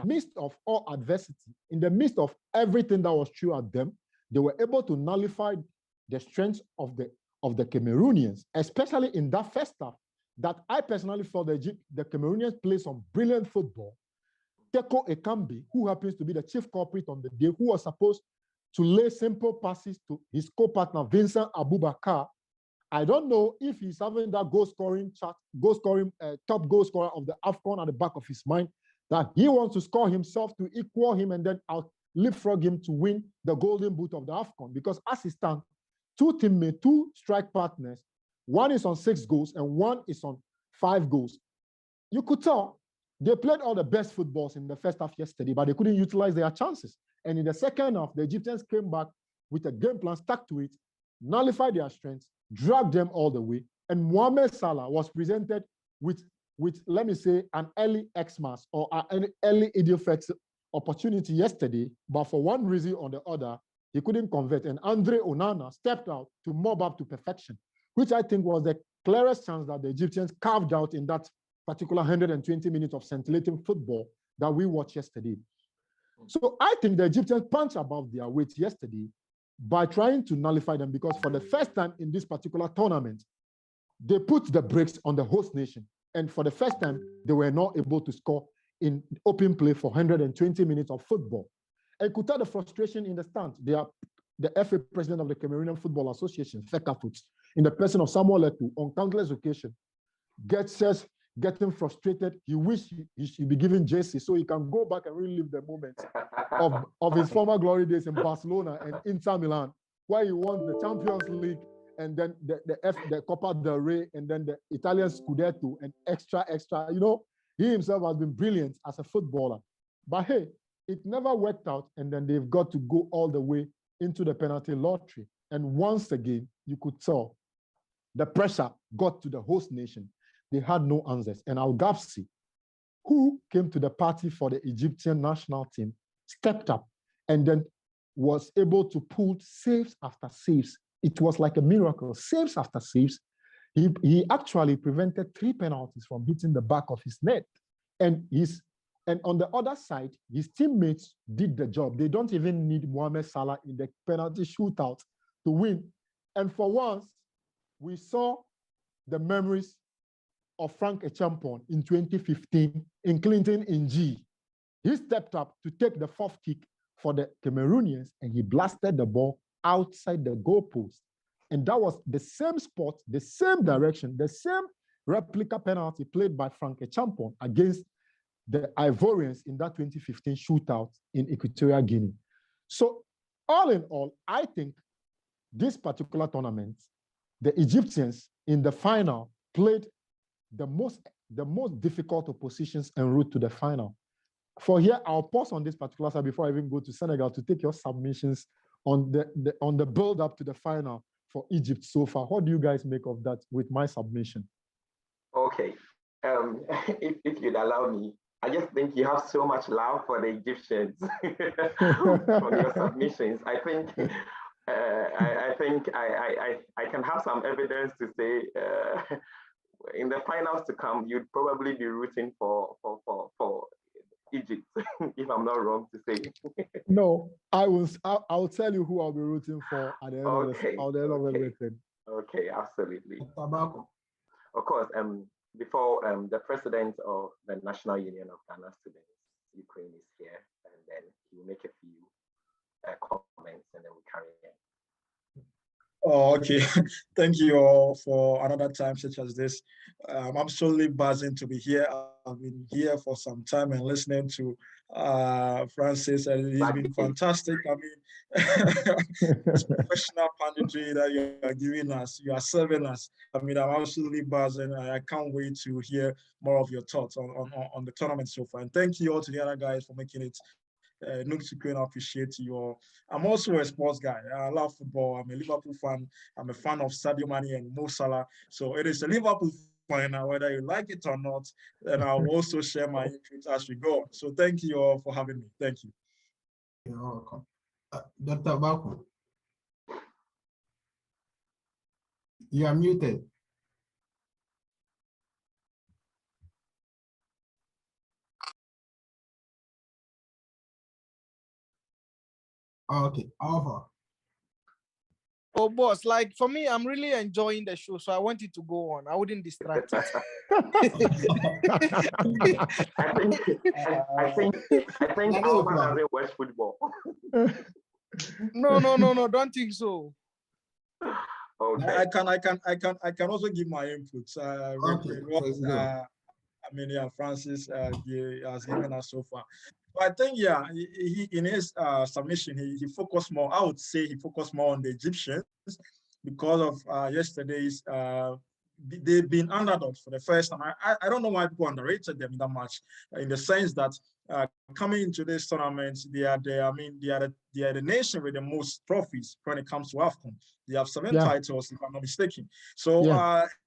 midst of all adversity, in the midst of everything that was true at them, they were able to nullify the strengths of the Cameroonians, especially in that first half, that I personally felt the Cameroonians played some brilliant football. Teko Ekambi, who happens to be the chief culprit on the day, who was supposed to lay simple passes to his co-partner, Vincent Abubakar. I don't know if he's having that top goal scorer of the Afcon at the back of his mind, that he wants to score himself to equal him and then leapfrog him to win the golden boot of the Afcon. Because as it stands, two strike partners, one is on 6 goals and one is on 5 goals. You could tell they played all the best footballs in the first half yesterday, but they couldn't utilize their chances. And in the second half, the Egyptians came back with a game plan, stuck to it, nullified their strengths, dragged them all the way. And Mohamed Salah was presented with let me say, an early Xmas or an early idiot opportunity yesterday, but for one reason or the other, he couldn't convert. And Andre Onana stepped out to mob up to perfection, which I think was the clearest chance that the Egyptians carved out in that particular 120 minutes of scintillating football that we watched yesterday. So I think the Egyptians punched above their weight yesterday by trying to nullify them, because for the first time in this particular tournament, they put the brakes on the host nation. And for the first time, they were not able to score in open play for 120 minutes of football. And could tell the frustration in the stands. They are the FA president of the Cameroonian Football Association, FECAFOOT, in the person of Samuel Eto'o, on countless occasions, getting frustrated. He wished he should be given JC so he can go back and relive the moment of his former glory days in Barcelona and Inter Milan, where he won the Champions League and then the Copa del Rey and then the Italian Scudetto and extra. You know, he himself has been brilliant as a footballer. But hey, it never worked out, and then they've got to go all the way into the penalty lottery. And once again, you could tell the pressure got to the host nation. They had no answers. And Al-Gabsi, who came to the party for the Egyptian national team, stepped up and then was able to pull saves after saves. It was like a miracle, saves after saves. He actually prevented 3 penalties from hitting the back of his net. And on the other side, his teammates did the job. They don't even need Mohamed Salah in the penalty shootout to win. And for once, we saw the memories of Frank Echampon in 2015 in Clinton in G. He stepped up to take the 4th kick for the Cameroonians, and he blasted the ball outside the goalpost. And that was the same spot, the same direction, the same replica penalty played by Frank Echampon against the Ivorians in that 2015 shootout in Equatorial Guinea. So all in all, I think this particular tournament, the Egyptians in the final played the most difficult oppositions en route to the final. For here, I'll pause on this particular side before I even go to Senegal to take your submissions on the build up to the final for Egypt so far. What do you guys make of that with my submission? Okay, if you'd allow me, I just think you have so much love for the Egyptians from your submissions. I think I can have some evidence to say in the finals to come, you'd probably be rooting for Egypt, if I'm not wrong to say. No, I'll tell you who I'll be rooting for at the end of everything. Okay, absolutely. Of course, before the president of the National Union of Ghana Students, Ukraine, is here, and then he will make a few comments, and then we'll carry on. Oh, okay. Thank you all for another time such as this. I'm absolutely buzzing to be here. I've been here for some time and listening to Francis, and it's been fantastic. I mean, this professional punditry that you are giving us, you are serving us. I mean, I'm absolutely buzzing. I can't wait to hear more of your thoughts on the tournament so far. And thank you all to the other guys for making it. Nooks Ukraine, I appreciate you all. I'm also a sports guy. I love football. I'm a Liverpool fan. I'm a fan of Sadio Mané and Mosaler. So it is a Liverpool final, whether you like it or not. And I'll also share my inputs as we go. So thank you all for having me. Thank you. You're welcome. Dr. Baku, you are muted. Okay, over. Oh, boss, like for me, I'm really enjoying the show, so I want it to go on. I wouldn't distract it. I think Alpha doesn't watch football. No, don't think so. Okay. I can also give my input. Francis he has given us so far. But I think, he in his submission, he focused more. I would say he focused more on the Egyptians because of yesterday's. They've been underdogs for the first time. I don't know why people underrated them that much, in the sense that coming into this tournament, they are the nation with the most trophies when it comes to Afcon. They have 7 titles, if I'm not mistaken. So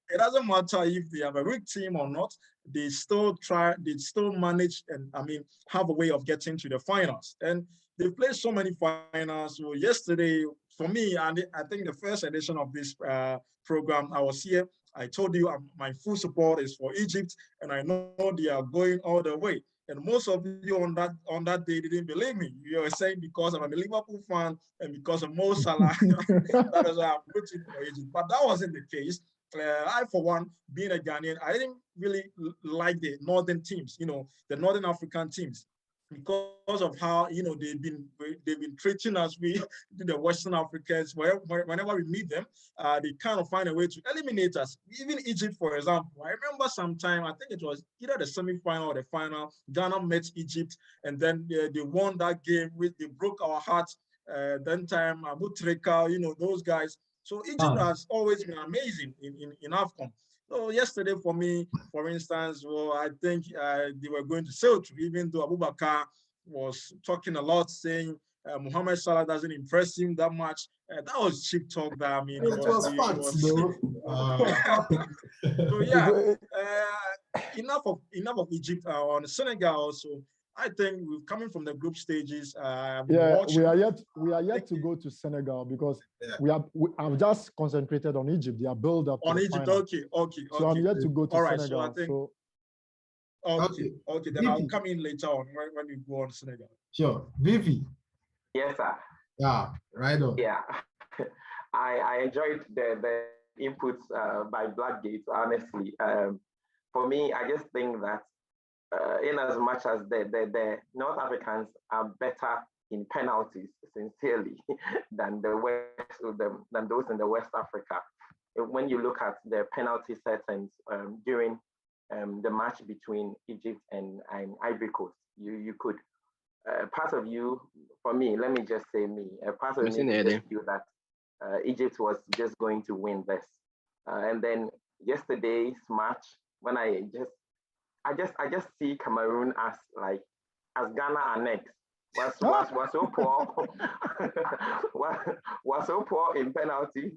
it doesn't matter if they have a weak team or not. They still manage and have a way of getting to the finals. And they've played so many finals. So yesterday, for me, and I think the first edition of this program, I was here. I told you my full support is for Egypt, and I know they are going all the way. And most of you on that day didn't believe me. You were saying because I'm a Liverpool fan and because of Mosaler, that is why I'm rooting for Egypt. But that wasn't the case. I, for one, being a Ghanaian, I didn't really like the northern teams, the Northern African teams, because of how they've been treating us, the Western Africans. Whenever we meet them, they kind of find a way to eliminate us. Even Egypt, for example, I remember sometime, I think it was either the semi-final or the final, Ghana met Egypt, and then they won that game. They broke our hearts. Then time Abu Treka, those guys. So Egypt has always been amazing in Afcon. So yesterday for me, for instance, I think they were going to sail through, even though Abubakar was talking a lot, saying Mohamed Salah doesn't impress him that much. That was cheap talk. That it was facts, though. So enough of Egypt on Senegal. Also, I think we're coming from the group stages. We are yet to go to Senegal because I've just concentrated on Egypt. They are built up on Egypt. Final. Okay. So I'm yet to go to Senegal. So I think, okay. Then I'll come in later on when we go on Senegal. Sure, Vivi. Yes, sir. Yeah, right on. Yeah, I enjoyed the inputs by Blackgate. Honestly, for me, I just think that in as much as the North Africans are better in penalties, sincerely, than than those in the West Africa. When you look at the penalty settings during the match between Egypt and Ivory Coast, you could part of you, for me, let me just say me, part of me just feel that Egypt was just going to win this, and then yesterday's match, when I just see Cameroon as Ghana are next. Was so poor, was so poor in penalties.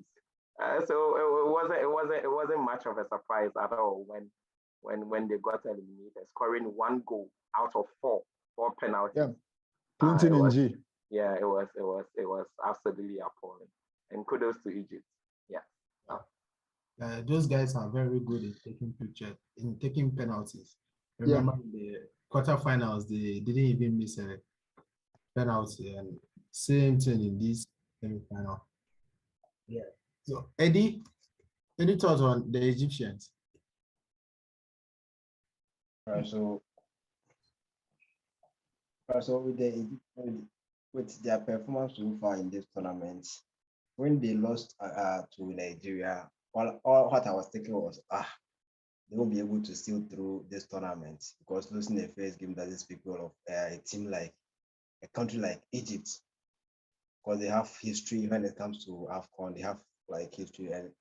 So it wasn't much of a surprise at all when they got eliminated, scoring 1 goal out of 4 penalties. Yeah, Clinton and G. Yeah, it was absolutely appalling. And kudos to Egypt. Yeah. Those guys are very good in taking pictures, in taking penalties. Remember in the quarterfinals, they didn't even miss a penalty, and same thing in this semi-final. Yeah. So Eddie, any thoughts on the Egyptians? So with their performance so far in this tournament, when they lost to Nigeria, what I was thinking was, they won't be able to steal through this tournament, because losing the first game doesn't speak well of a team like a country like Egypt, because they have history when it comes to Afcon. They have history, and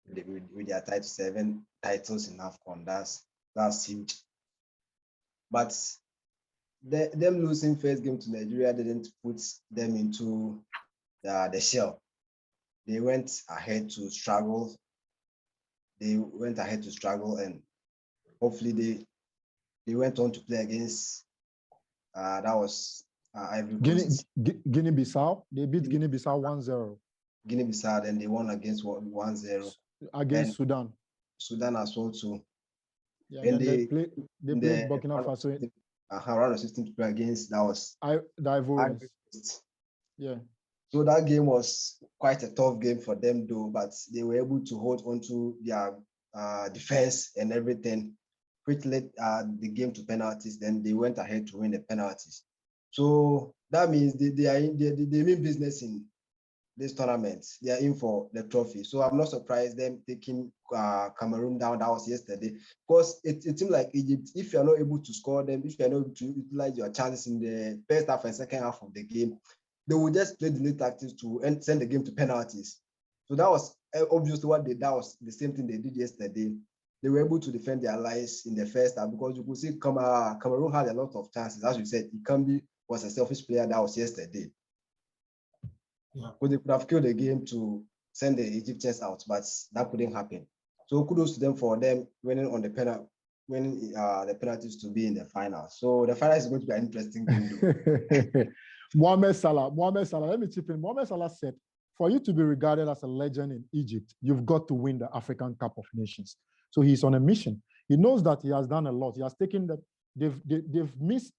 with their 7 titles in Afcon, that's huge. But them losing first game to Nigeria didn't put them into the shell. They went ahead to struggle. And hopefully they went on to play against that was Ivory Coast. Guinea-Bissau. They beat Guinea-Bissau 1-0. Guinea-Bissau, then they won against 1-0 against Sudan. Sudan as well too. Yeah, and they played Burkina Faso. Round of 16 to play against, that was the Ivorians. Yeah. So that game was quite a tough game for them, though, but they were able to hold onto their defense and everything, which led the game to penalties. Then they went ahead to win the penalties. So that means they mean business in this tournament. They are in for the trophy. So I'm not surprised them taking Cameroon down. That was yesterday. Because it seemed like Egypt, if you're not able to score them, if you're not able to utilize your chances in the first half and second half of the game, they will just play the tactics to send the game to penalties. So that was obviously that was the same thing they did yesterday. They were able to defend their lives in the first half because you could see Cameroon had a lot of chances. As you said, Ikambi was a selfish player that was yesterday. Yeah. Because they could have killed the game to send the Egyptians out, but that couldn't happen. So kudos to them for them winning on the penalties to be in the final. So the final is going to be an interesting game. Mohamed Salah, let me chip in. Mohamed Salah said, for you to be regarded as a legend in Egypt, you've got to win the African Cup of Nations. So he's on a mission. He knows that he has done a lot. He has taken that they've missed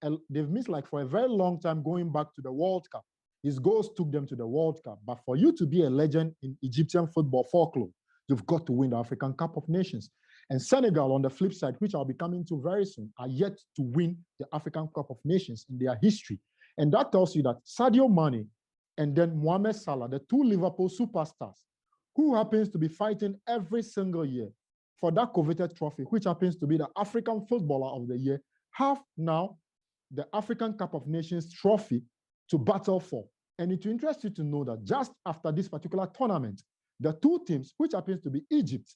like for a very long time going back to the World Cup. His goals took them to the World Cup. But for you to be a legend in Egyptian football folklore, you've got to win the African Cup of Nations. And Senegal, on the flip side, which I'll be coming to very soon, are yet to win the African Cup of Nations in their history. And that tells you that Sadio Mané and then Mohamed Salah, the two Liverpool superstars, who happens to be fighting every single year for that coveted trophy, which happens to be the African Footballer of the Year, have now the African Cup of Nations trophy to battle for. And it will interest you to know that just after this particular tournament, the two teams, which happens to be Egypt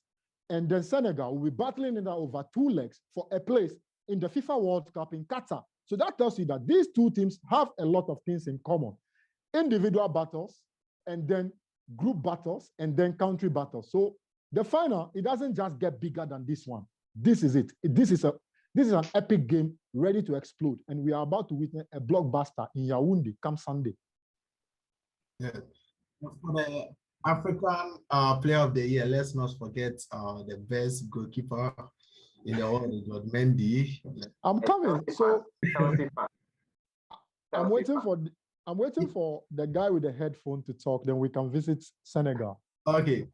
and then Senegal, will be battling in over 2 legs for a place in the FIFA World Cup in Qatar. So that tells you that these two teams have a lot of things in common. Individual battles, and then group battles, and then country battles. So the final, it doesn't just get bigger than this one. This is it. This is an epic game ready to explode. And we are about to witness a blockbuster in Yaoundé come Sunday. Yeah. For the African Player of the Year, let's not forget the best goalkeeper in the world, Mendy. I'm coming. So I'm waiting for the guy with the headphone to talk. Then we can visit Senegal. Okay.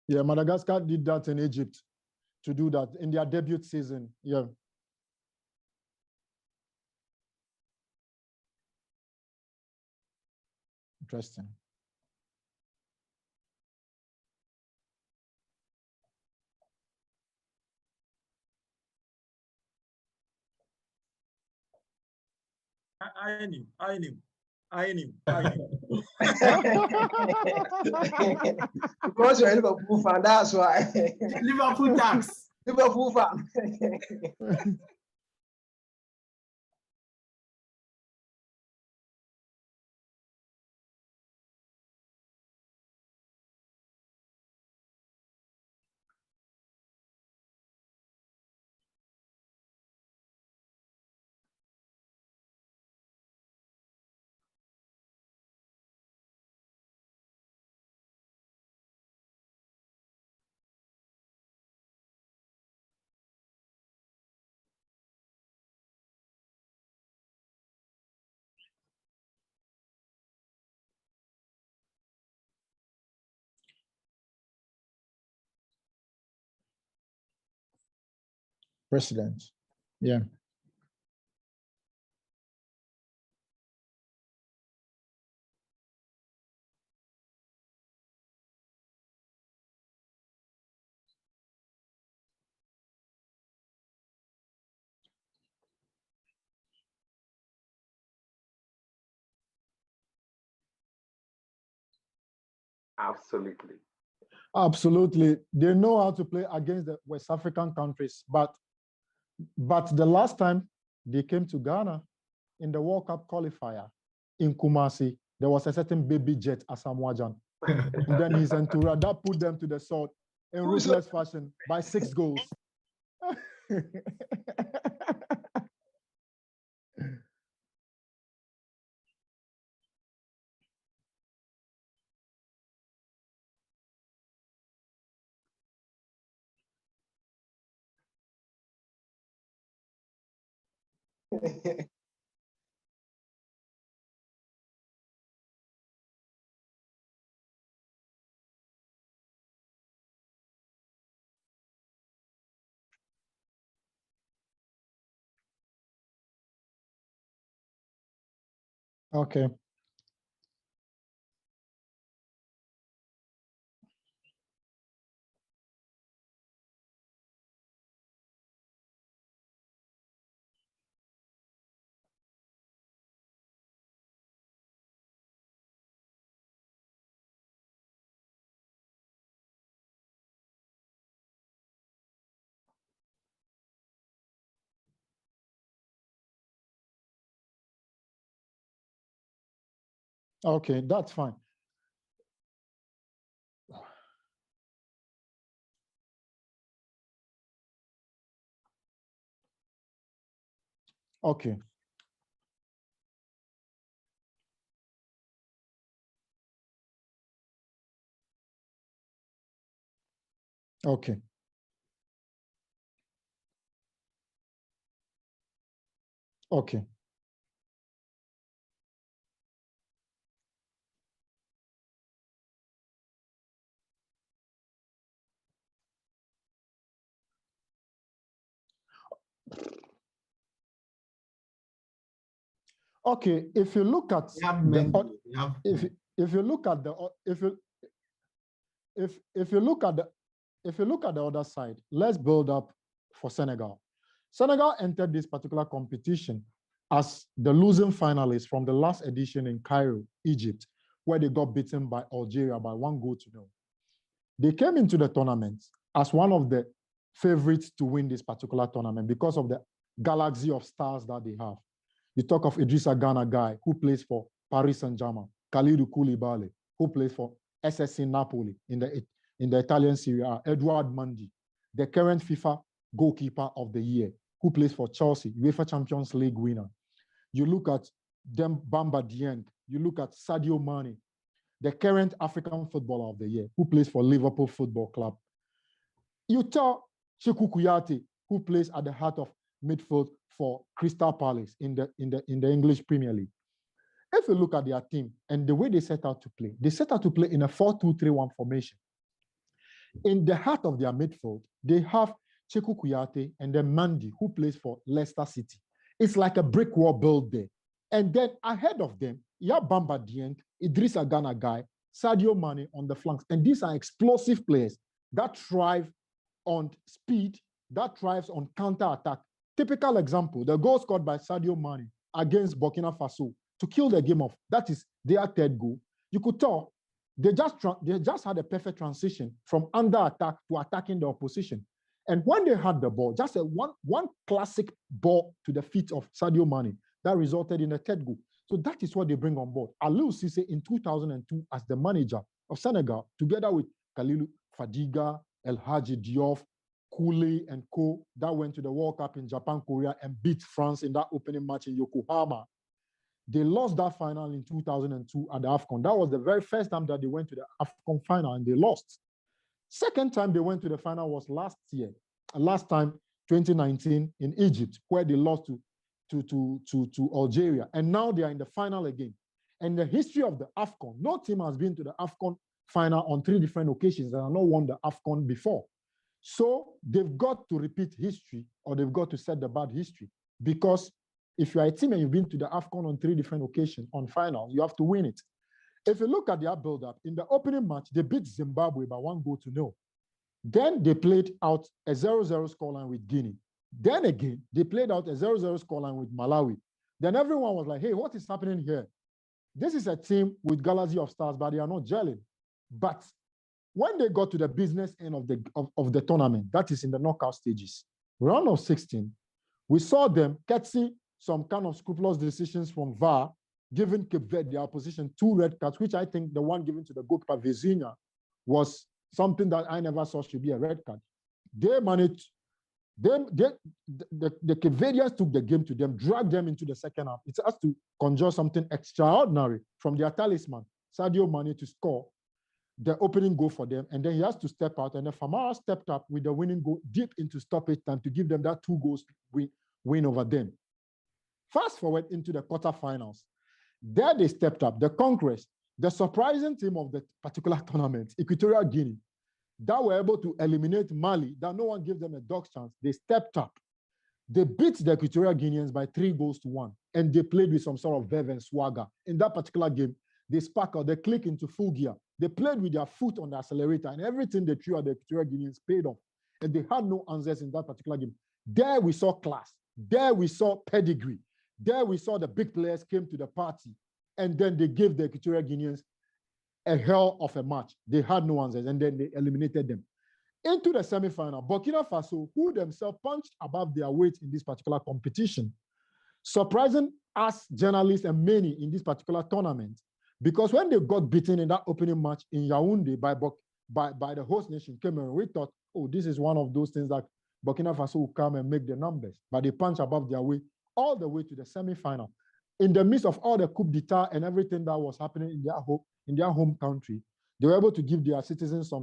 Yeah, Madagascar did that in Egypt to do that in their debut season. Yeah. Interesting. I knew. Because you're a Liverpool fan, that's why. Liverpool tax. Liverpool fan. president. Yeah. Absolutely. Absolutely. They know how to play against the West African countries, but the last time they came to Ghana in the World Cup qualifier in Kumasi, there was a certain baby jet, Asamoah. And then his entourage, that put them to the sword in ruthless fashion by 6 goals. Okay. Okay, that's fine. Okay. Okay. Okay. Okay, if you look at if you look at the if you look at the other side, let's build up for Senegal. Senegal entered this particular competition as the losing finalists from the last edition in Cairo, Egypt, where they got beaten by Algeria by 1-0. They came into the tournament as one of the favorites to win this particular tournament because of the galaxy of stars that they have. You talk of Idrissa Gana Guy, who plays for Paris Saint-Germain, Kalidou Koulibaly, who plays for SSC Napoli in the Italian Serie A, Edouard Mendy, the current FIFA goalkeeper of the year, who plays for Chelsea, UEFA Champions League winner. You look at Bamba Dieng, you look at Sadio Mané, the current African footballer of the year, who plays for Liverpool Football Club. You tell Sekou Kouyaté, who plays at the heart of midfield for Crystal Palace in the English Premier League. If you look at their team and the way they set out to play, they set out to play in a 4-2-3-1 formation. In the heart of their midfield, they have Sekou Kouyaté and then Mendy, who plays for Leicester City. It's like a brick wall built there. And then ahead of them, you have Bamba Dieng, Idrissa Gana Guy, Sadio Mané on the flanks. And these are explosive players that thrive on speed, that thrives on counter-attack. Typical example, the goal scored by Sadio Mané against Burkina Faso to kill the game off. That is their third goal. You could tell they just had a perfect transition from under attack to attacking the opposition. And when they had the ball, just one classic ball to the feet of Sadio Mané that resulted in a third goal. So that is what they bring on board. Aliou Cissé in 2002 as the manager of Senegal, together with Kalilou Fadiga, El Hadji Diouf, Koulé and co, that went to the World Cup in Japan, Korea, and beat France in that opening match in Yokohama. They lost that final in 2002 at the Afcon. That was the very first time that they went to the Afcon final and they lost. Second time they went to the final was last time, 2019 in Egypt, where they lost to Algeria. And now they are in the final again. And the history of the Afcon, no team has been to the Afcon final on 3 different occasions and have not won the Afcon before. So they've got to repeat history, or they've got to set the bad history. Because if you are a team and you've been to the Afcon on 3 different occasions on finals, you have to win it. If you look at their build-up, in the opening match, they beat Zimbabwe by 1-0. Then they played out a 0-0 scoreline with Guinea. Then again, they played out a 0-0 scoreline with Malawi. Then everyone was like, hey, what is happening here? This is a team with galaxy of stars, but they are not gelling. But when they got to the business end of the tournament, that is in the knockout stages, round of 16, we saw them catching some kind of scrupulous decisions from VAR, giving Cape Verde, the opposition, 2 red cards, which I think the one given to the goalkeeper, Vizinha, was something that I never saw should be a red card. They managed, the Cape Verdeans took the game to them, dragged them into the second half. It has to conjure something extraordinary from their talisman, Sadio Mané, to score the opening goal for them, and then he has to step out, and then Famara stepped up with the winning goal deep into stoppage time to give them that 2 goals win over them. Fast forward into the quarterfinals. There they stepped up. The Conquerors, the surprising team of the particular tournament, Equatorial Guinea, that were able to eliminate Mali, that no one gave them a dog's chance. They stepped up. They beat the Equatorial Guineans by 3-1, and they played with some sort of verve and swagger. In that particular game, they sparkled, they clicked into full gear. They played with their foot on the accelerator, and everything they threw at the Equatorial Guineans paid off. And they had no answers in that particular game. There we saw class. There we saw pedigree. There we saw the big players came to the party, and then they gave the Equatorial Guineans a hell of a match. They had no answers, and then they eliminated them. Into the semifinal, Burkina Faso, who themselves punched above their weight in this particular competition, surprising us journalists and many in this particular tournament, because when they got beaten in that opening match in Yaoundé by the host nation, Cameroon, we thought, oh, this is one of those things that Burkina Faso will come and make the numbers. But they punched above their weight all the way to the semi-final. In the midst of all the coup d'etat and everything that was happening in their home country, they were able to give their citizens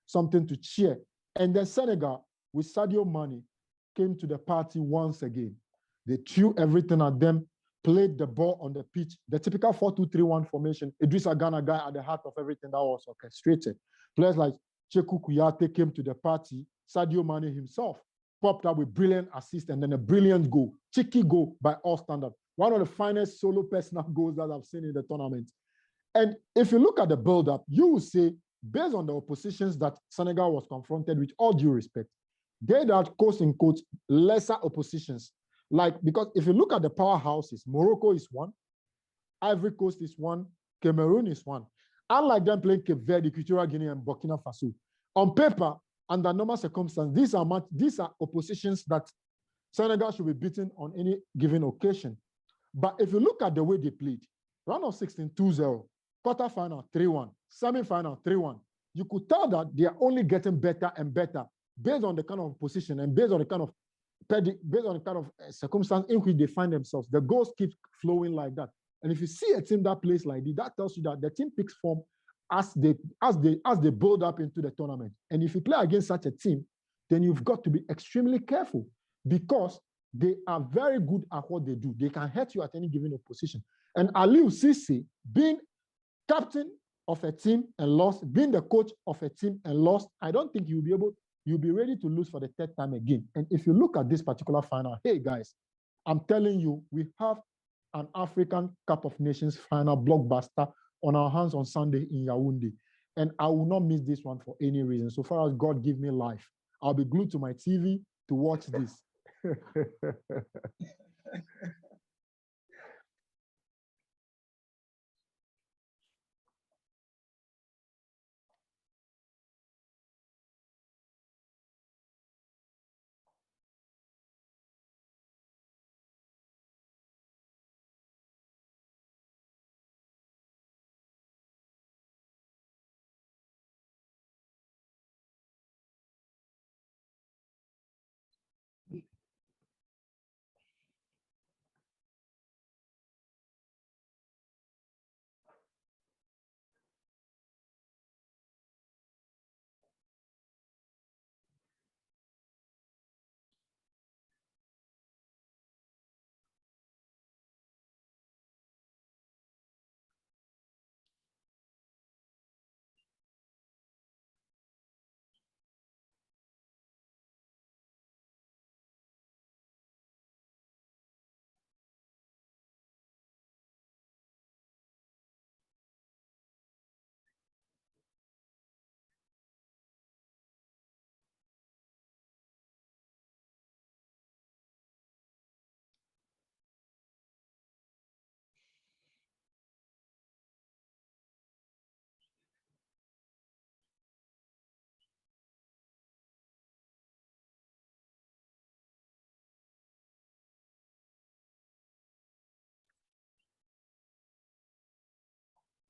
something to cheer. And then Senegal, with Sadio Mané, came to the party once again. They threw everything at them, played the ball on the pitch, the typical 4-2-3-1 formation. Idrissa Gana guy at the heart of everything that was orchestrated. Players like Cheku Kouyaté came to the party. Sadio Mané himself popped up with brilliant assist and then a brilliant goal, cheeky goal by all standards. One of the finest solo personal goals that I've seen in the tournament. And if you look at the build-up, you will say, based on the oppositions that Senegal was confronted with, all due respect, they had, quote unquote, lesser oppositions. Like, because if you look at the powerhouses, Morocco is one, Ivory Coast is one, Cameroon is one. Unlike them playing Cape Verde, Equatorial Guinea, and Burkina Faso, on paper, under normal circumstances, these are oppositions that Senegal should be beaten on any given occasion. But if you look at the way they played, round of 16, 2-0, quarterfinal, 3-1, semi-final, 3-1, you could tell that they are only getting better and better based on the kind of position and based on the kind of circumstance in which they find themselves. The goals keep flowing like that. And if you see a team that plays like this, that tells you that the team picks form as they build up into the tournament. And if you play against such a team, then you've got to be extremely careful because they are very good at what they do. They can hurt you at any given opposition. And Aliou Cisse, being captain of a team and lost, being the coach of a team and lost, I don't think you'll be ready to lose for the 3rd time again. And if you look at this particular final, hey guys, I'm telling you, we have an African Cup of Nations final blockbuster on our hands on Sunday in Yaoundé. And I will not miss this one for any reason. So far as God give me life, I'll be glued to my TV to watch this.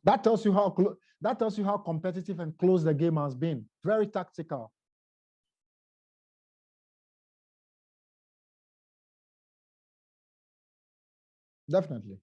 That tells you how competitive and close the game has been. Very tactical. Definitely.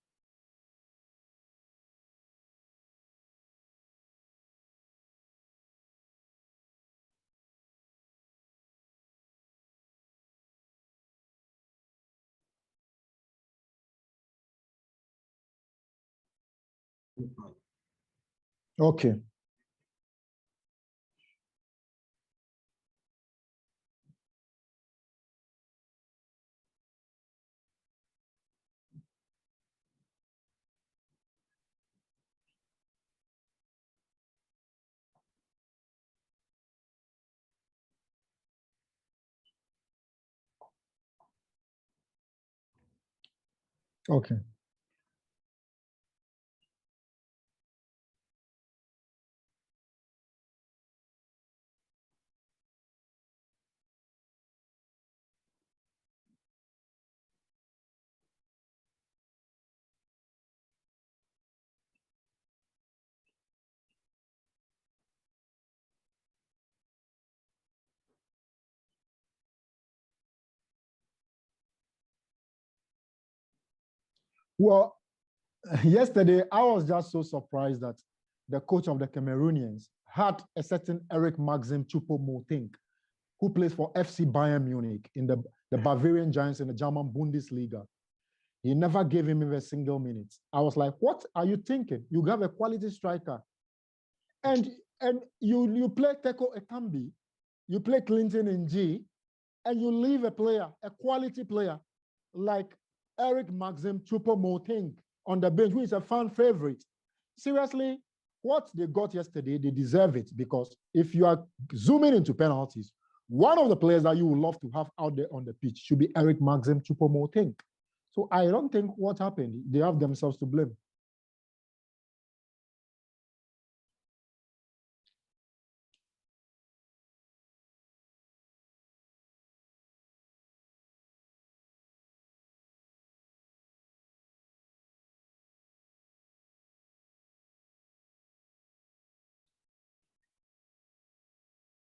Okay. Okay. Well, yesterday I was just so surprised that the coach of the Cameroonians had a certain Eric Maxim Choupo-Moting, who plays for FC Bayern Munich in the Bavarian Giants in the German Bundesliga. He never gave him even a single minute. I was like, what are you thinking? You have a quality striker. And you play Teko Ekambi, you play Clinton and G, and you leave a player, a quality player, like Eric Maxim Choupo-Moting on the bench, who is a fan favorite. Seriously, what they got yesterday, they deserve it, because if you are zooming into penalties, one of the players that you would love to have out there on the pitch should be Eric Maxim Choupo-Moting. So I don't think what happened, they have themselves to blame.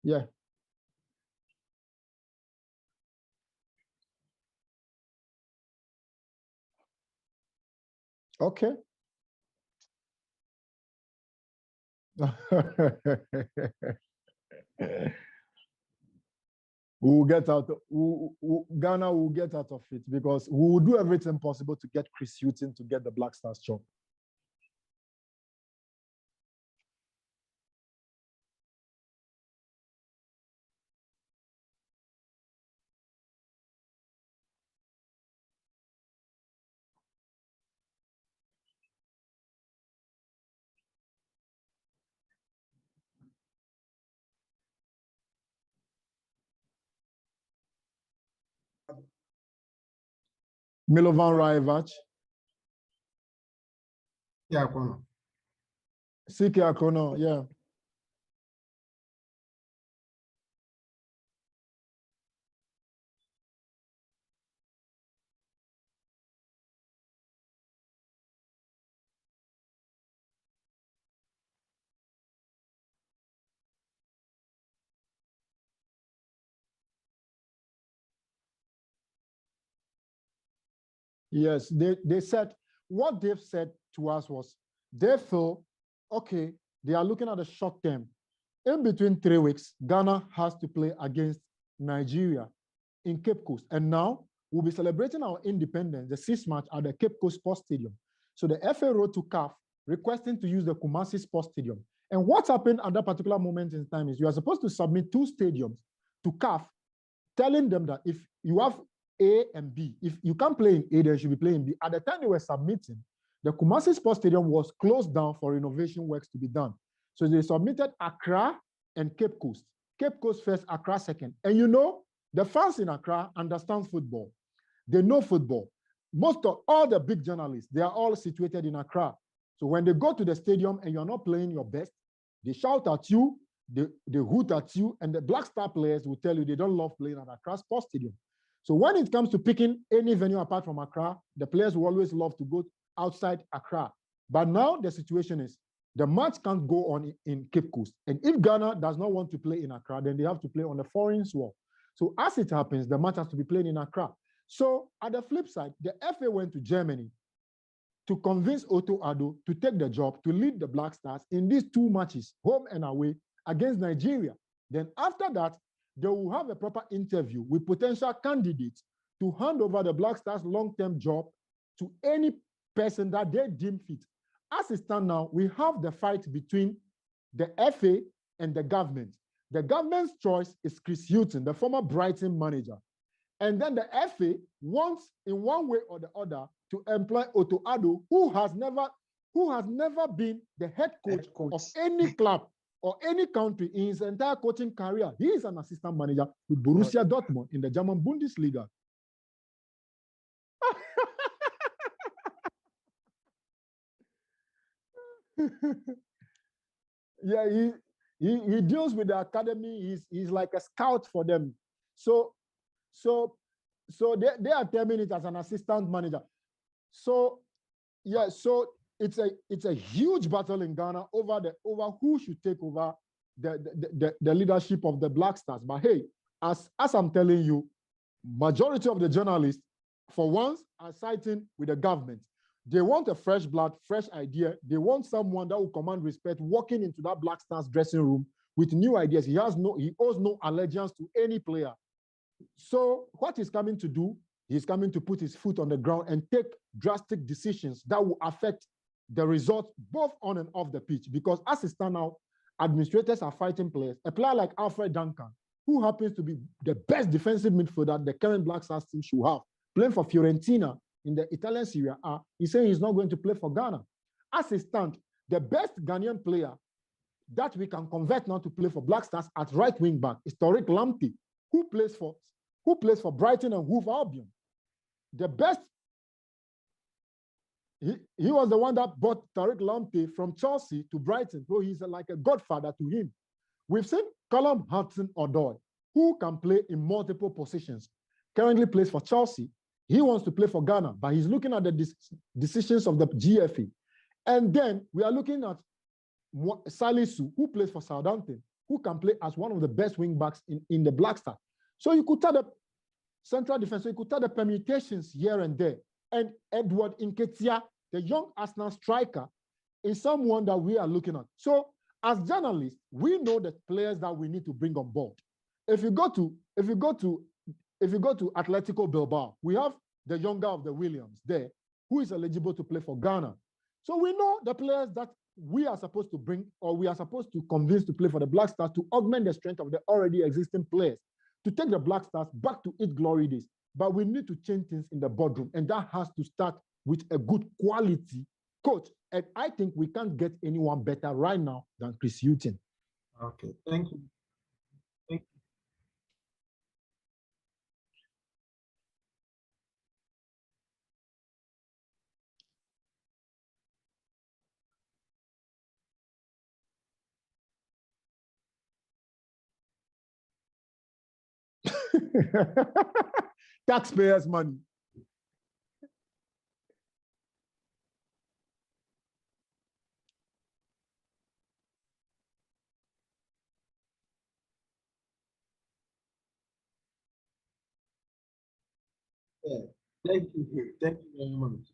Yeah. Okay. We'll get out. Ghana will get out of it, because we will do everything possible to get Chris Hughton to get the Black Stars job. Milovan Rajevac. Yeah, Kono. Siki Akono, yeah. Yes, they said, what they've said to us was, they feel, okay, they are looking at the short term. In between 3 weeks, Ghana has to play against Nigeria in Cape Coast. And now we'll be celebrating our independence, the 6th match at the Cape Coast Sports Stadium. So the FA wrote to CAF requesting to use the Kumasi Sports Stadium. And what happened at that particular moment in time is you are supposed to submit 2 stadiums to CAF, telling them that if you have A and B, if you can't play in A, then you should be playing B. At the time they were submitting, the Kumasi Sports Stadium was closed down for renovation works to be done. So they submitted Accra and Cape Coast. Cape Coast first, Accra second. And you know, the fans in Accra understand football. They know football. Most of all the big journalists, they are all situated in Accra. So when they go to the stadium and you're not playing your best, they shout at you, they hoot at you, and the Black Star players will tell you they don't love playing at Accra Sports Stadium. So when it comes to picking any venue apart from Accra, the players will always love to go outside Accra. But now the situation is, The match can't go on in Cape Coast. And if Ghana does not want to play in Accra, then they have to play on the foreign soil. So as it happens, the match has to be played in Accra. So at the flip side, the FA went to Germany to convince Otto Addo to take the job to lead the Black Stars in these 2 matches, home and away, against Nigeria. Then after that, they will have a proper interview with potential candidates to hand over the Black Stars long-term job to any person that they deem fit. As it stands now, we have the fight between the FA and the government. The government's choice is Chris Hughton, the former Brighton manager. And then the FA wants, in one way or the other, to employ Otto Addo, who has never been the head coach of any club or any country in his entire coaching career. He is an assistant manager with Borussia Dortmund in the German Bundesliga. Yeah, he deals with the academy. He's like a scout for them. So they are terming it as an assistant manager. So yeah, so it's a huge battle in Ghana over who should take over the leadership of the Black Stars. But hey, as I'm telling you, majority of the journalists, for once, are siding with the government. They want a fresh blood, fresh idea. They want someone that will command respect, walking into that Black Stars dressing room with new ideas. He owes no allegiance to any player. So what he's coming to do, he's coming to put his foot on the ground and take drastic decisions that will affect the results both on and off the pitch. Because as it stands now, administrators are fighting players. A player like Alfred Duncan, who happens to be the best defensive midfielder the current Black Stars team should have, playing for Fiorentina in the Italian Serie A, he's saying he's not going to play for Ghana. As it stands, the best Ghanaian player that we can convert now to play for Black Stars at right wing back is Tariq Lamptey, who plays for Brighton and Hove Albion. The best, he was the one that brought Tariq Lamptey from Chelsea to Brighton, so he's like a godfather to him. We've seen Callum Hudson-Odoi, who can play in multiple positions, currently plays for Chelsea. He wants to play for Ghana, but he's looking at the decisions of the GFA. And then we are looking at Salisu, who plays for Southampton, who can play as one of the best wing backs in the Black Star. So you could tell the central defense, so you could tell the permutations here and there. And Edward Nketiah, the young Arsenal striker, is someone that we are looking at. So as journalists, we know the players that we need to bring on board. If you go to Atletico Bilbao, we have the younger of the Williams there, who is eligible to play for Ghana. So we know the players that we are supposed to bring, or we are supposed to convince to play for the Black Stars to augment the strength of the already existing players, to take the Black Stars back to its glory days. But we need to change things in the boardroom, and that has to start with a good quality coach. And I think we can't get anyone better right now than Chris Hughton. Okay, thank you. Taxpayers' money. Yeah, thank you. Thank you very much.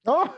Oh.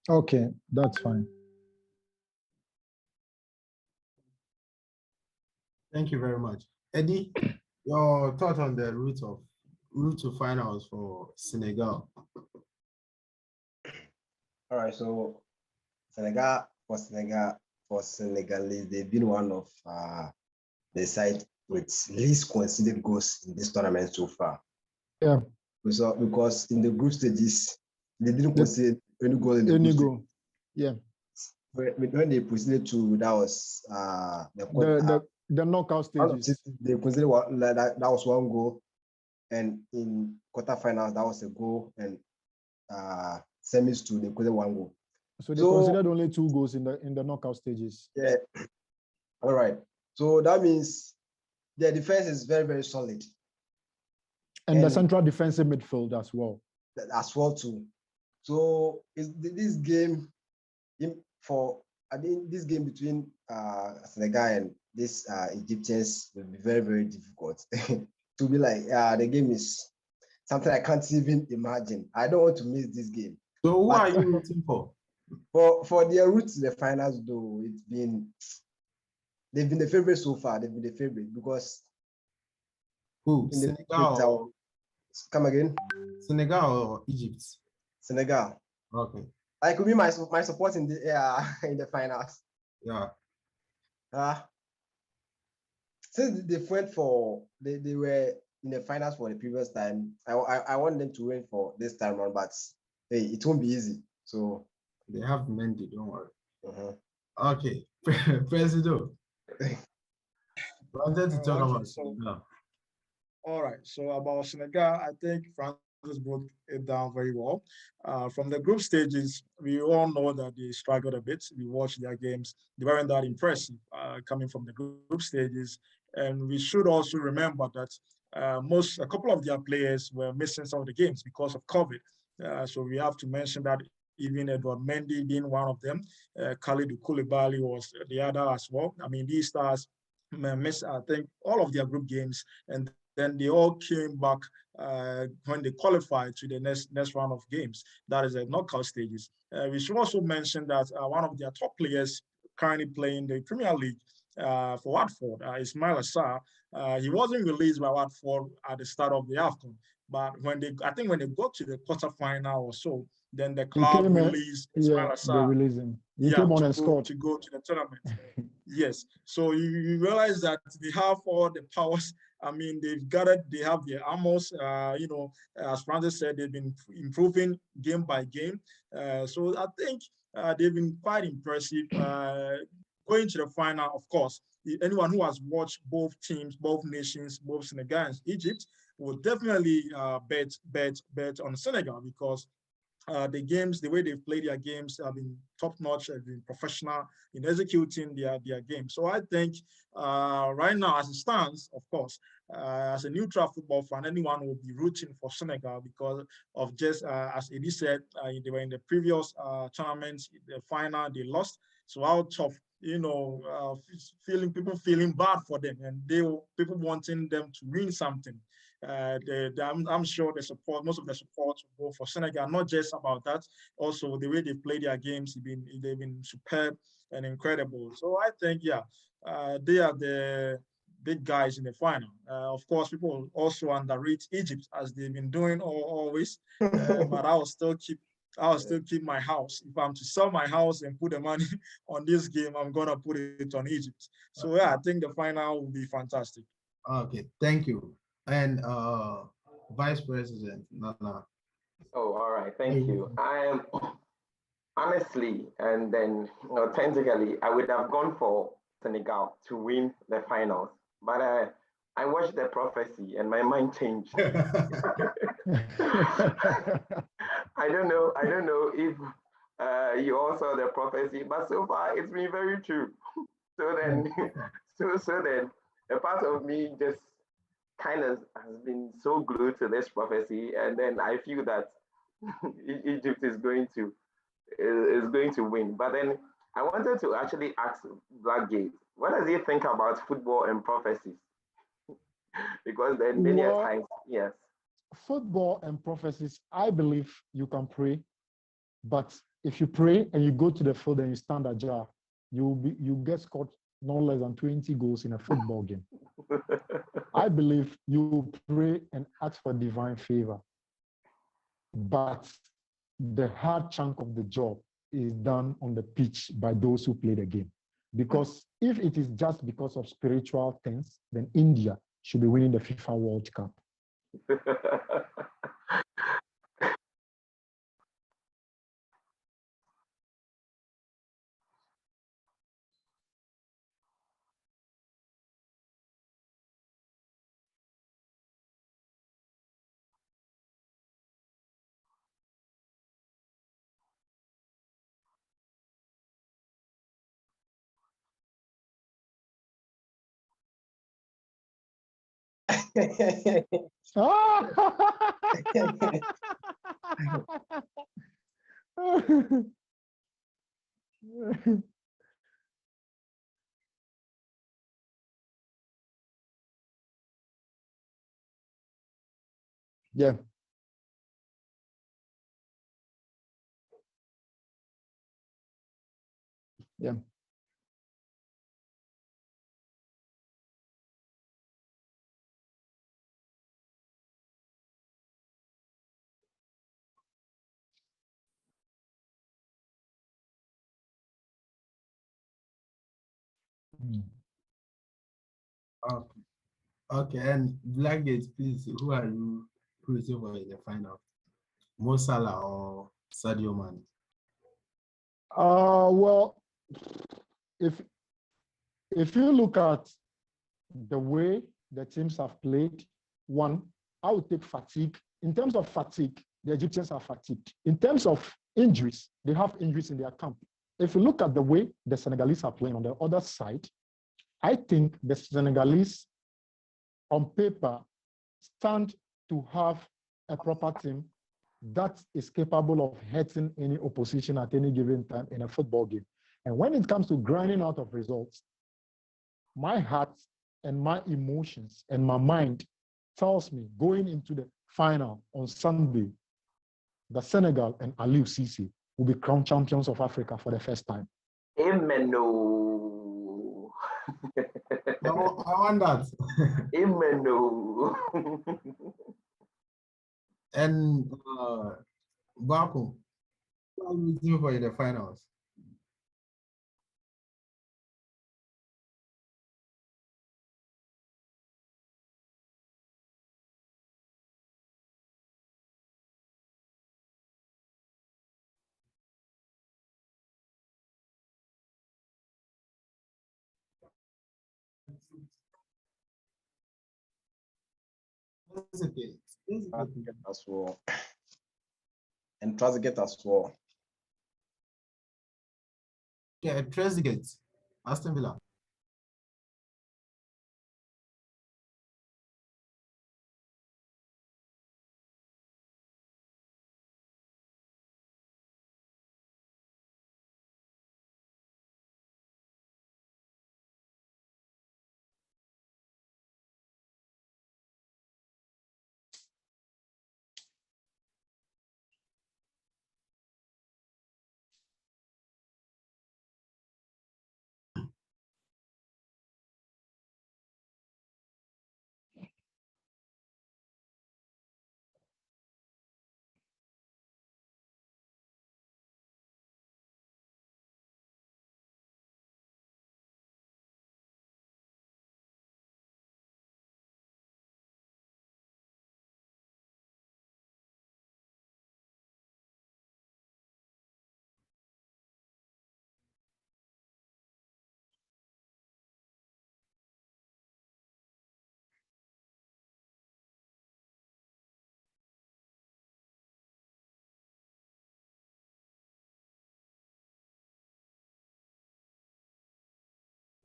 Okay, that's fine. Thank you very much. Eddie, your thought on the route to finals for Senegal. All right, so for Senegalese, they've been one of the side with least conceded goals in this tournament so far. Yeah. Because in the group stages, they didn't concede any goal in the group goal. Yeah. When they proceeded to that was the knockout stages. They considered that was one goal, and in quarterfinals that was a goal, and semis two they considered one goal. So they considered only 2 goals in the knockout stages. Yeah. All right. So that means their defense is very, very solid. And the central defensive midfield as well. As well too. So this game this game between Senegal and these Egyptians will be very, very difficult. To be like, the game is something I can't even imagine. I don't want to miss this game. So who are you rooting for? For their route to the finals, though, they've been the favorite so far. They've been the favorite because who? Senegal. Come again? Senegal or Egypt? Senegal. Okay. I could be my support in the finals. Yeah. Since they were in the finals for the previous time, I want them to win for this time around, but hey, it won't be easy. So they have Mendy, don't worry. Okay, President. Wanted to talk about Senegal. All right, so about Senegal, I think Francis broke it down very well. From the group stages, we all know that they struggled a bit. We watched their games; they weren't that impressive coming from the group stages. And we should also remember that a couple of their players were missing some of the games because of COVID. So we have to mention that even Edward Mendy being one of them, Khalidou Koulibaly was the other as well. I mean, these stars missed, I think, all of their group games, and then they all came back when they qualified to the next round of games. That is the knockout stages. We should also mention that one of their top players currently playing the Premier League for Watford, Ismail Assar, he wasn't released by Watford at the start of the Afcon, but I think when they got to the quarterfinal or so, then the club released Ismail Assar. They released him. He came on and scored to go to the tournament. Yes, so you realize that they have all the powers. I mean, they have their armors. As Francis said, they've been improving game by game. So I think they've been quite impressive. Going to the final, of course, anyone who has watched both teams, both nations, both Senegal and Egypt, will definitely bet on Senegal because the way they've played their games have been top-notch, have been professional in executing their games. So I think right now, as it stands, of course, as a neutral football fan, anyone will be rooting for Senegal because of just, as Eddie said, they were in the previous tournaments, the final, they lost. So out of, people feeling bad for them and people wanting them to win something. I'm sure most of the support will go for Senegal, not just about that, also the way they play their games, they've been superb and incredible. So I think, they are the big guys in the final. Of course, people also underrate Egypt as they've been doing always, but I'll still keep my house. If I'm to sell my house and put the money on this game, I'm gonna put it on Egypt. So I think the final will be fantastic. Okay, thank you. And Vice President Nana. Oh, all right, thank you. I am honestly, and then authentically, I would have gone for Senegal to win the finals, but I watched the prophecy and my mind changed. I don't know if you all saw the prophecy, but so far it's been very true. So then a part of me just kind of has been so glued to this prophecy, and then I feel that Egypt is going to win. But then I wanted to actually ask Blackgate, what does he think about football and prophecies? Because then many times, yes. Football and prophecies, I believe you can pray, But if you pray and you go to the field and you stand ajar, you get scored no less than 20 goals in a football game. I believe you pray and ask for divine favor. But the hard chunk of the job is done on the pitch by those who play the game. Because if it is just because of spiritual things, then India should be winning the FIFA World Cup. Yeah. Yeah. Okay. Okay, and Blackgate, please, who are you rooting for in the final? Mosaler or Sadio Mané? Well, if you look at the way the teams have played, one, I would take fatigue. In terms of fatigue, the Egyptians are fatigued. In terms of injuries, they have injuries in their camp. If you look at the way the Senegalese are playing on the other side, I think the Senegalese, on paper, stand to have a proper team that is capable of hurting any opposition at any given time in a football game. And when it comes to grinding out of results, my heart and my emotions and my mind tells me going into the final on Sunday, the Senegal and Aliou Cisse will be crowned champions of Africa for the first time. Amen. I want that. Amen. And Baku, who are you rooting for in the finals? That's okay. As well. And Trezeguet as well. Yeah, Trezeguet, Aston Villa.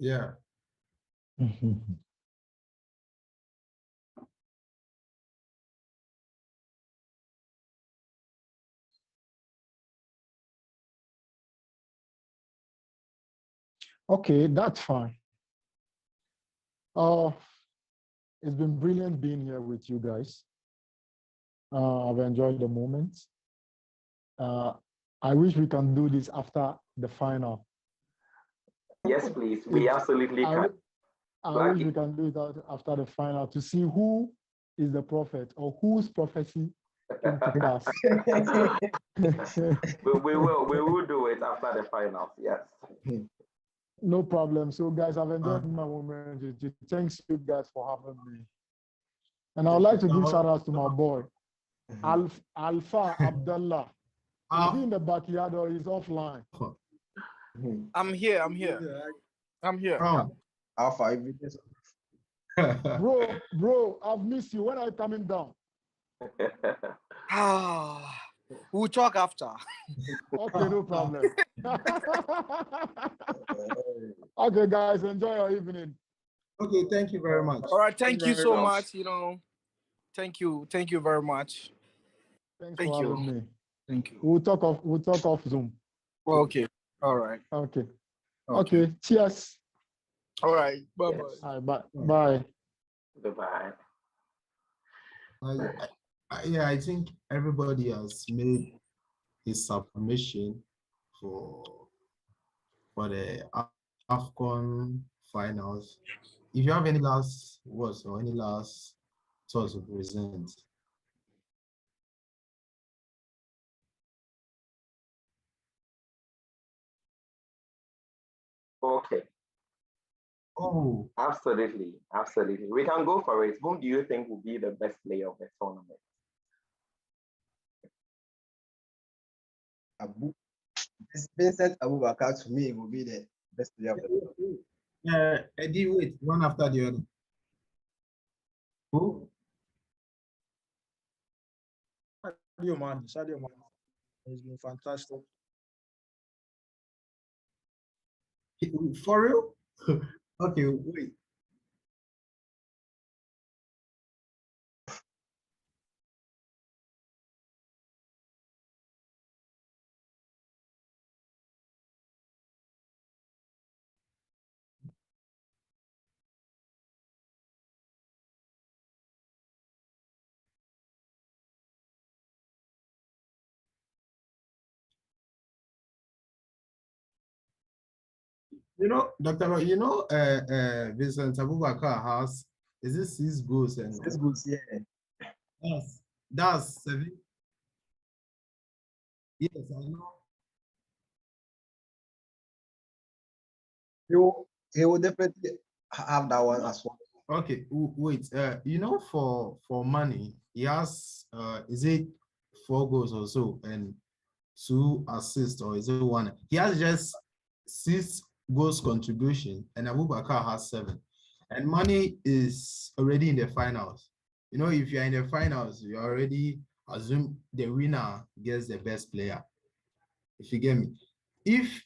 Yeah. Okay, that's fine. It's been brilliant being here with you guys. I've enjoyed the moment. I wish we can do this after the final. Yes, please. We absolutely can. I wish we can do it after the final to see who is the prophet or whose prophecy came to pass. we will do it after the finals. Yes. No problem. So, guys, I've enjoyed my moment. Thanks you guys for having me. And I would like to give shout outs to my boy, Alpha Abdullah. Is he in the backyard or he's offline? I'm here. Alpha, Bro, I've missed you. When are you coming down? We'll talk after. Okay, no problem. Okay, guys, enjoy your evening. Okay, thank you very much. All right, thank you so much. Thank you very much. Thanks for having me. Thank you. We'll talk off Zoom. Okay. All right. Okay. Cheers. All right. Bye-bye. Yes. All right, bye. Goodbye. Yeah, I think everybody has made his submission for the Afcon finals. If you have any last words or any last thoughts to present. Okay. Oh, absolutely. We can go for it. Whom do you think will be the best player of the tournament? Vincent Abubakar, to me, will be the best player of the tournament. Eddie, wait, one after the other. Who? Sadio Mané. He's been fantastic. For real? Okay, wait. Dr. Vincent Abubakar has, is this 6 goals? 6 goals, yeah. Yes, that's 7. Yes, I know. He will definitely have that one as well. Okay, wait. For money, he has is it 4 goals or so and 2 assists, or is it 1? He has just 6 goals contribution, and Abubakar has 7. And money is already in the finals. If you're in the finals, you already assume the winner gets the best player. If you get me. If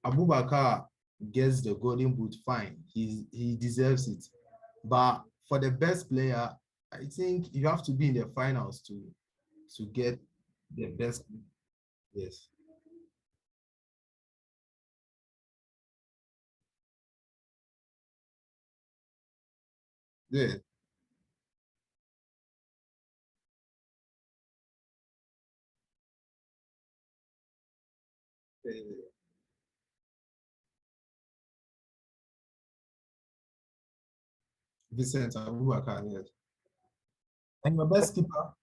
Abubakar gets the golden boot, fine. He deserves it. But for the best player, I think you have to be in the finals to get the best. Yes. Yeah. Vincent Abubakar, yes. And your best keeper?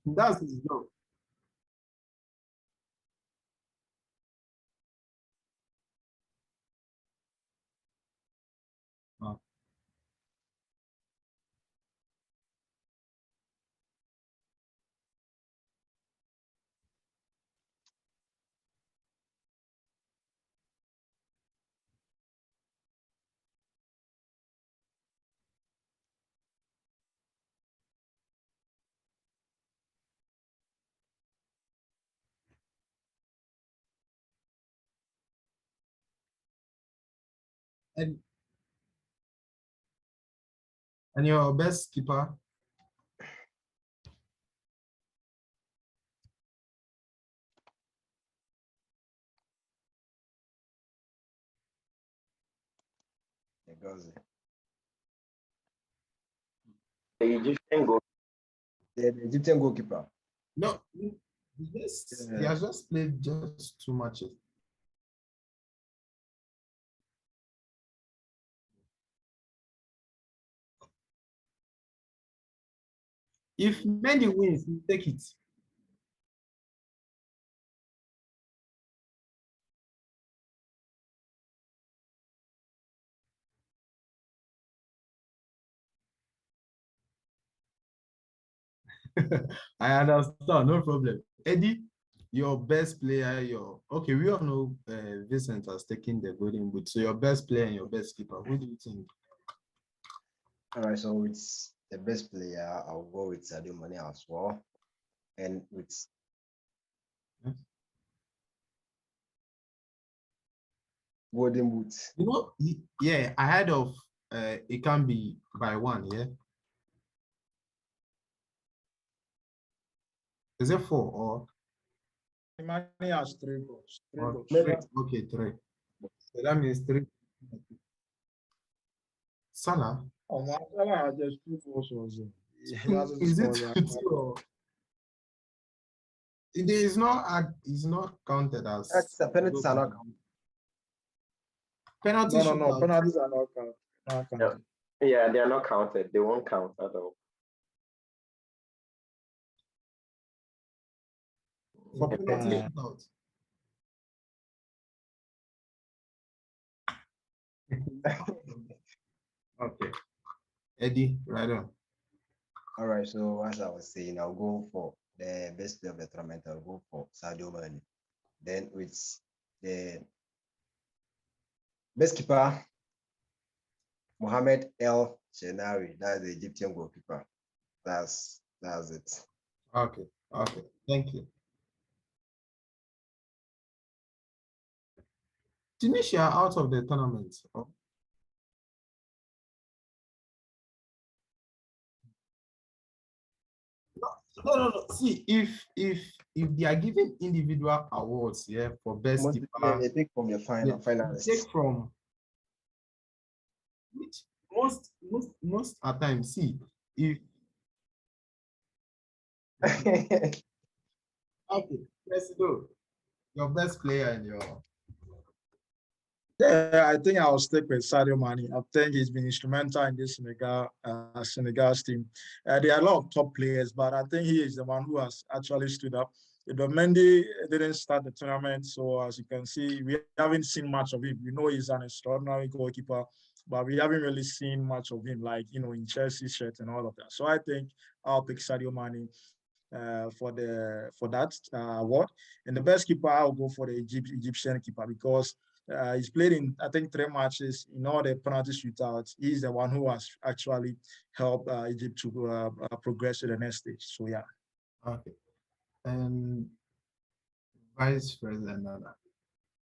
That's his job. And your best keeper? The Egyptian goal. The Egyptian goalkeeper. No, he has just played just 2 matches. If Mendy wins, we take it. I understand, no problem. Eddie, your best player, okay, we all know Vincent has taken the golden boot. So your best player and your best keeper, who do you think? All right, so with the best player, I'll go with Sadio Mané as well. And with golden boots. You know, yeah, ahead of it can be by 1, yeah. Is it 4 or? Mané has 3 goals. 3 goals. 3. Okay, 3. So that means 3. Salah. Oh, Mosaler has just 2 goals also. He hasn't Is it scored 2 or? It is not counted as. That's a penalties are not counted. Penalty No. shootout. Penalties are not counted. Yeah, they are not counted. They won't count at all. For penalty shootout. Okay. Eddie, right on. All right, so as I was saying, I'll go for the best player of the tournament. I'll go for Sadio Mané. Then with the best keeper, Mohamed El Shenari. That's the Egyptian goalkeeper. That's it. Okay. Thank you. Tunisia out of the tournament. Oh. No. See, if they are giving individual awards, yeah, for best keeper, they take from the finalists. Take from which most at times. See, if okay, Presido, your best player in your. Yeah, I think I'll stick with Sadio Mané. I think he's been instrumental in this Senegal's team. There are a lot of top players, but I think he is the one who has actually stood up. The Mendy didn't start the tournament, so as you can see, we haven't seen much of him. We know he's an extraordinary goalkeeper, but we haven't really seen much of him, like, in Chelsea shirt and all of that. So I think I'll pick Sadio Mané for that award. And the best keeper, I'll go for the Egyptian keeper, because he's played in, I think, 3 matches in all the penalty shootouts. He's the one who has actually helped Egypt to progress to the next stage. So yeah. Okay. And Vice President Nana.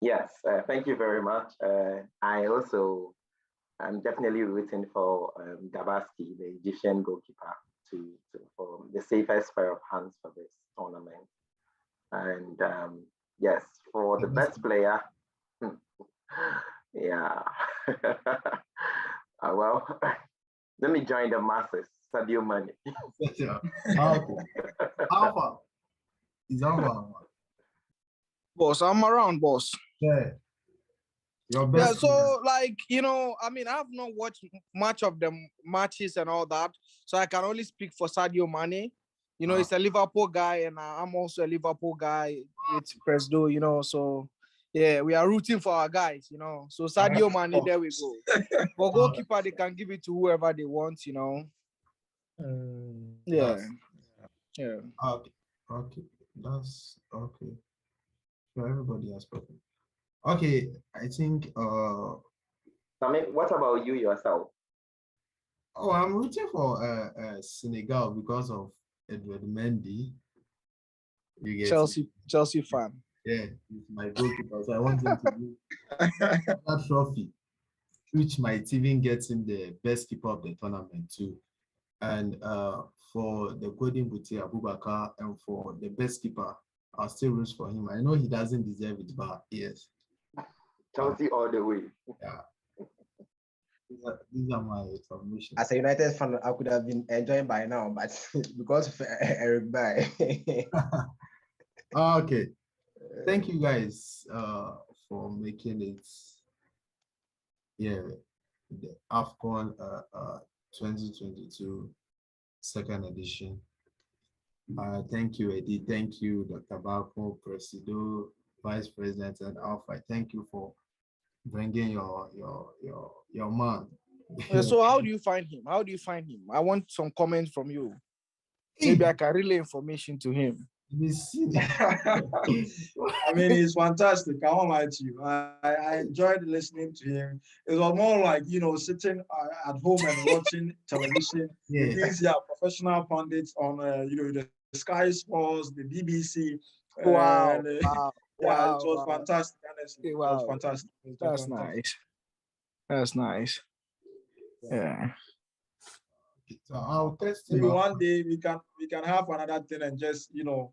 Yes, thank you very much. I also am definitely rooting for Gabaski, the Egyptian goalkeeper, for the safest pair of hands for this tournament. And yes, for the best player, yeah. Well, let me join the masses. Sadio Mané. Alpha. Is Alpha. Boss, I'm around, boss. Yeah. Your best. Yeah, so like, I mean, I have not watched much of the matches and all that, so I can only speak for Sadio Mané. He's a Liverpool guy, and I'm also a Liverpool guy with Presdo, so yeah, we are rooting for our guys, So Sadio Mané, there we go. For goalkeeper, they can give it to whoever they want, Yeah. Okay. That's okay. So everybody has spoken. Okay, I think I mean, what about you yourself? Oh, I'm rooting for Senegal because of Edward Mendy. Chelsea fan. Yeah, he's my goalkeeper, so I want him to win that trophy, which might even get him the best keeper of the tournament too. And for the Golden Boot, Abubakar, and for the best keeper, I'll still root for him. I know he doesn't deserve it, but yes. Chelsea all the way. Yeah. These are my information. As a United fan, I could have been enjoying by now, but because of Eric Bay. Okay. Thank you guys for making it. Yeah, the Afcon 2022 second edition. Thank you, Eddie. Thank you, Dr. Bako, Presido, Vice President, and Alpha. Thank you for bringing your man. So how do you find him? How do you find him? I want some comments from you. Maybe I can relay information to him. I mean, he's fantastic. I won't lie to you. I enjoyed listening to him. It was more like, sitting at home and watching television. Yeah. These professional pundits on, the Sky Sports, the BBC. Wow. And, Wow. Yeah, it was fantastic. Honestly, wow. It was fantastic. That's nice. That's nice. Yeah. So I'll test Maybe you. one day we can have another thing and just maybe Of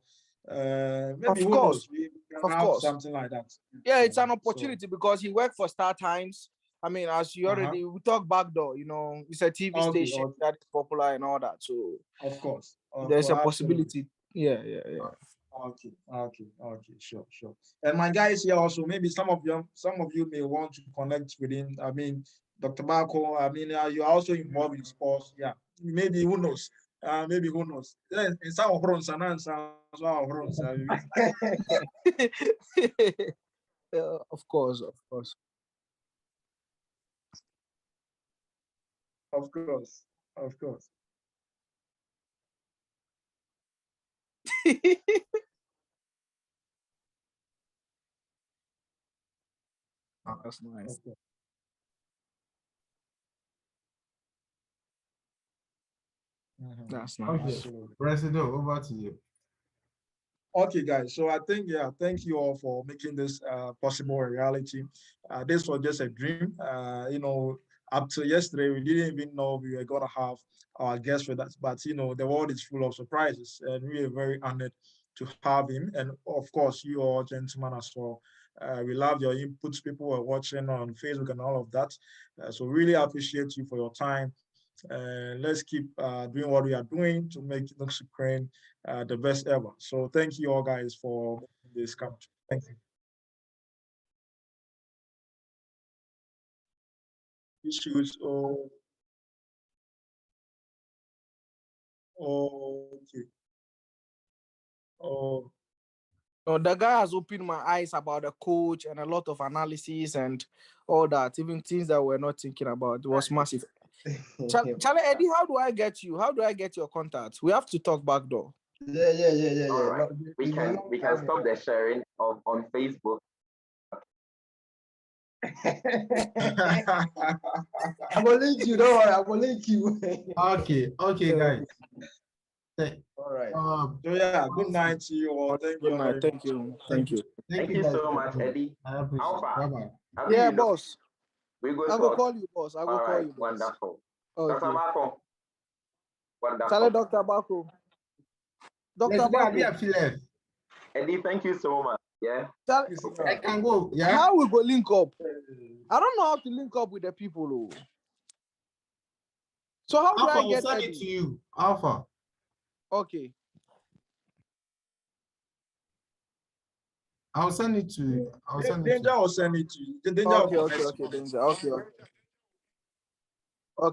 who course. knows, we can Of have course. something like that. Yeah, it's an opportunity because he worked for Star Times. I mean, as you already we talk backdoor, it's a TV station that is popular and all that. So of course, there's a possibility. Yeah. Okay, sure. And my guys here also, maybe some of you may want to connect with him. I mean, Dr. Bako, I mean, you're also involved in sports. Yeah, maybe who knows? Maybe who knows? In some of bronze and Of course. That's nice. That's nice. Okay. President, over to you. Okay, guys. So I think, thank you all for making this possible a reality. This was just a dream. Up to yesterday, we didn't even know we were going to have our guest with us. But, the world is full of surprises. And we are very honored to have him. And, of course, you all gentlemen as well. We love your inputs. People are watching on Facebook and all of that. So really appreciate you for your time. Let's keep doing what we are doing to make Linux Ukraine the best ever. So thank you all guys for this country. Thank you. Issues. Okay. Oh. No, the guy has opened my eyes about the coach and a lot of analysis and all that, even things that we're not thinking about. It was massive. Charlie Eddie, how do I get you? How do I get your contacts? We have to talk backdoor. Yeah. All right. We can stop the sharing on Facebook. I will link you. Don't worry, I will link you. Okay, guys. All right. So yeah, good night to you all. Thank you. Good night. Thank you. Thank you so much, Eddie. I appreciate it. Alpha. Bye-bye. Yeah, boss. We go. I will call you, boss. I will All call right, you, boss. wonderful. Okay. Dr. Bako. Wonderful. Charlie, Dr. Bako. Dr. Bako. Eddie, thank you so much. Yeah. Charlie, I can go. Yeah. how we go link up? I don't know how to link up with the people. Oh. So how do Alpha, I get send Eddie? it to you. Alpha. Okay. I'll send it to you. Danger will send it to you. Danger Okay, will Danger. Okay. All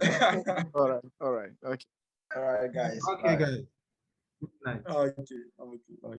right. Okay. All right, guys. Okay, guys. Good night. Okay.